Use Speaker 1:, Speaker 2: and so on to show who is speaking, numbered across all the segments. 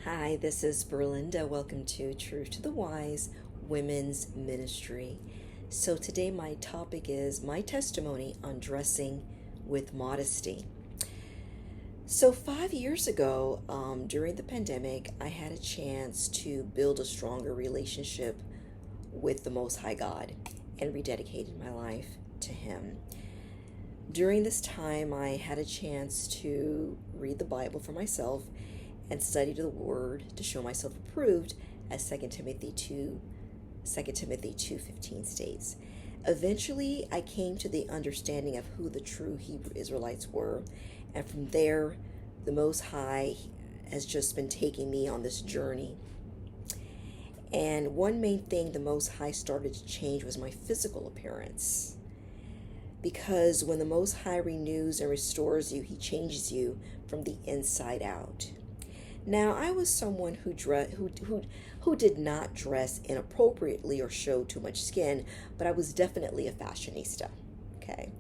Speaker 1: Hi, this is Berlinda. Welcome to Truth to the Wise Women's Ministry. So, today my topic is my testimony on dressing with modesty. So, 5 years ago, during the pandemic, I had a chance to build a stronger relationship with the Most High God and rededicated my life to Him. During this time, I had a chance to read the Bible for myself and study the Word to show myself approved, as 2 Timothy 2:15 states. Eventually, I came to the understanding of who the true Hebrew Israelites were, and from there, the Most High has just been taking me on this journey. And one main thing the Most High started to change was my physical appearance. Because when the Most High renews and restores you, He changes you from the inside out. Now, I was someone who did not dress inappropriately or show too much skin, but I was definitely a fashionista. Okay,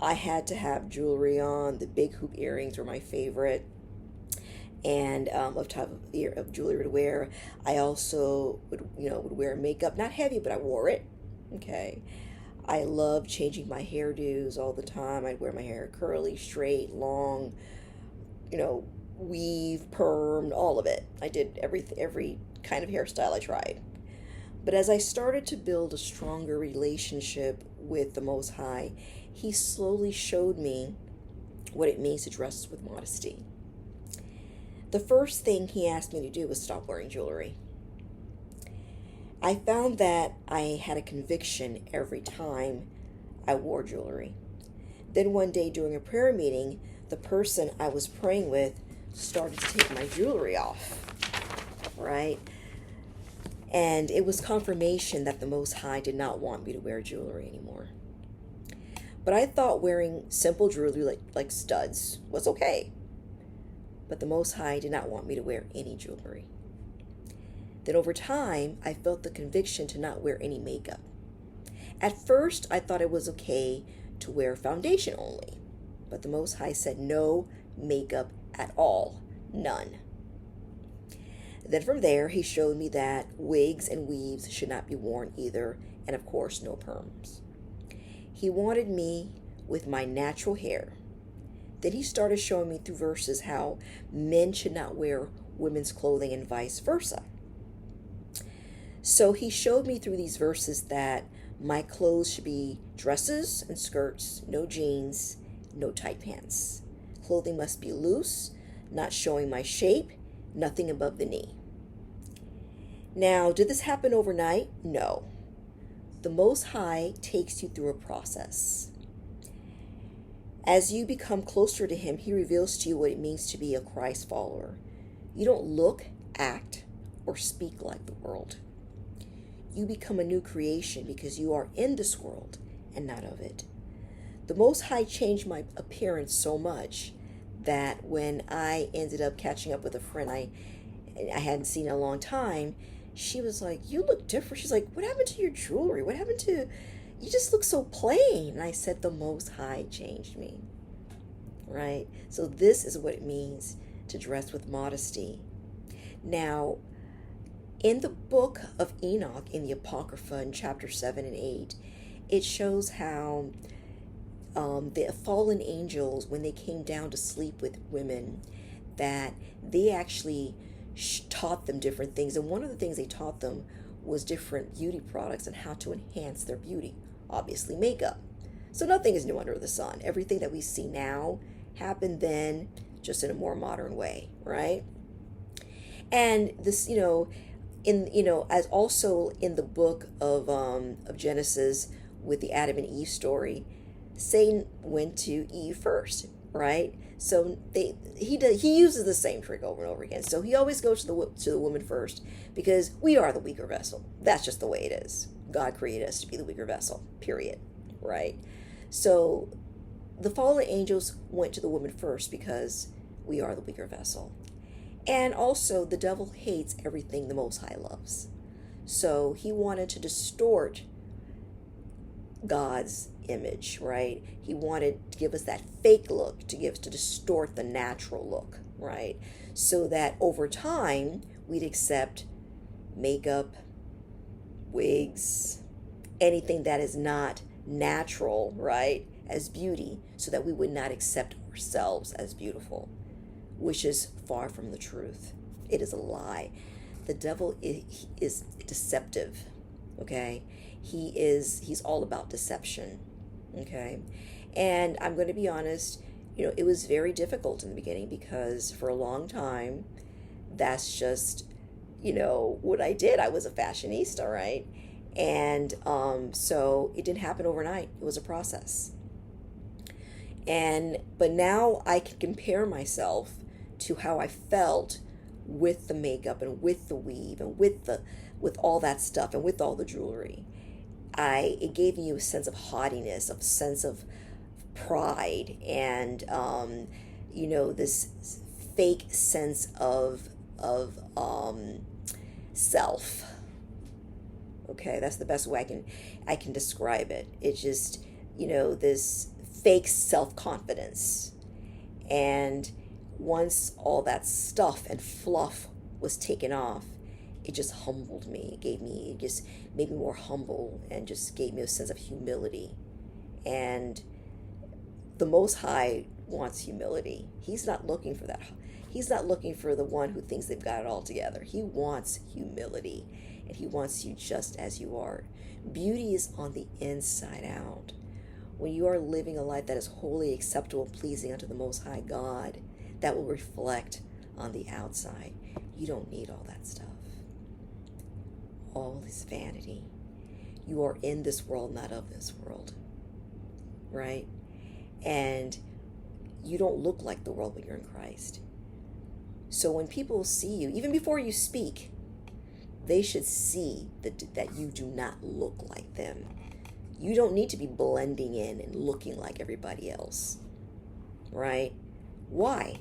Speaker 1: I had to have jewelry on. The big hoop earrings were my favorite, and of type of jewelry to wear. I also would wear makeup, not heavy, but I wore it. Okay, I loved changing my hairdos all the time. I'd wear my hair curly, straight, long, weave, permed, all of it. I did every kind of hairstyle I tried. But as I started to build a stronger relationship with the Most High, He slowly showed me what it means to dress with modesty. The first thing He asked me to do was stop wearing jewelry. I found that I had a conviction every time I wore jewelry. Then one day during a prayer meeting, the person I was praying with started to take my jewelry off, right? And it was confirmation that the Most High did not want me to wear jewelry anymore. But I thought wearing simple jewelry like studs was okay. But the Most High did not want me to wear any jewelry. Then over time, I felt the conviction to not wear any makeup. At first, I thought it was okay to wear foundation only. But the Most High said no makeup at all, none. Then from there, He showed me that wigs and weaves should not be worn either, and of course, no perms. He wanted me with my natural hair. Then He started showing me through verses how men should not wear women's clothing and vice versa. So He showed me through these verses that my clothes should be dresses and skirts, no jeans, no tight pants. Clothing must be loose, not showing my shape, nothing above the knee. Now, did this happen overnight? No. The Most High takes you through a process. As you become closer to Him, He reveals to you what it means to be a Christ follower. You don't look, act, or speak like the world. You become a new creation because you are in this world and not of it. The Most High changed my appearance so much that when I ended up catching up with a friend I hadn't seen in a long time, she was like, "You look different." She's like, "What happened to your jewelry? What happened to, you just look so plain." And I said, the Most High changed me, right? So this is what it means to dress with modesty. Now, in the book of Enoch, in the Apocrypha, in chapter 7 and 8, it shows how the fallen angels, when they came down to sleep with women, that they actually taught them different things. And one of the things they taught them was different beauty products and how to enhance their beauty. Obviously, makeup. So nothing is new under the sun. Everything that we see now happened then, just in a more modern way, right? And this, as also in the book of Genesis with the Adam and Eve story, Satan went to Eve first, right? So he uses the same trick over and over again. So he always goes to the woman first because we are the weaker vessel. That's just the way it is. God created us to be the weaker vessel, period, right? So the fallen angels went to the woman first because we are the weaker vessel. And also, the devil hates everything the Most High loves. So he wanted to distort God's image, right? He wanted to give us that fake look, to distort the natural look, right? So that over time, we'd accept makeup, wigs, anything that is not natural, right, as beauty, so that we would not accept ourselves as beautiful, which is far from the truth. It is a lie. The devil is deceptive, okay? He's all about deception, okay? And I'm going to be honest, it was very difficult in the beginning because for a long time, that's just, what I did. I was a fashionista, right? And so it didn't happen overnight. It was a process. But now I can compare myself to how I felt with the makeup and with the weave and with all that stuff and with all the jewelry. It gave me a sense of haughtiness, a sense of pride, and this fake sense of self. Okay, that's the best way I can describe it. It's just, this fake self-confidence. And once all that stuff and fluff was taken off, it just humbled me. It just made me more humble and just gave me a sense of humility. And the Most High wants humility. He's not looking for that. He's not looking for the one who thinks they've got it all together. He wants humility, and he wants you just as you are. Beauty is on the inside out. When you are living a life that is wholly acceptable and pleasing unto the Most High God, that will reflect on the outside. You don't need all that stuff. All is vanity. You are in this world, not of this world. Right? And you don't look like the world when you're in Christ. So when people see you, even before you speak, they should see that you do not look like them. You don't need to be blending in and looking like everybody else. Right? Why?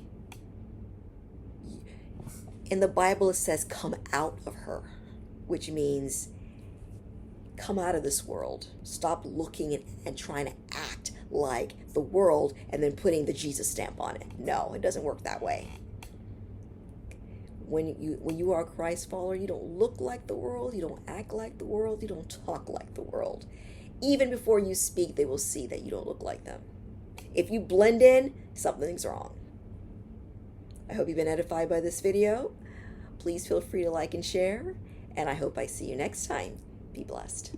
Speaker 1: In the Bible it says, come out of her, which means come out of this world. Stop looking and trying to act like the world and then putting the Jesus stamp on it. No, it doesn't work that way. When you are a Christ follower, you don't look like the world, you don't act like the world, you don't talk like the world. Even before you speak, they will see that you don't look like them. If you blend in, something's wrong. I hope you've been edified by this video. Please feel free to like and share, and I hope I see you next time. Be blessed.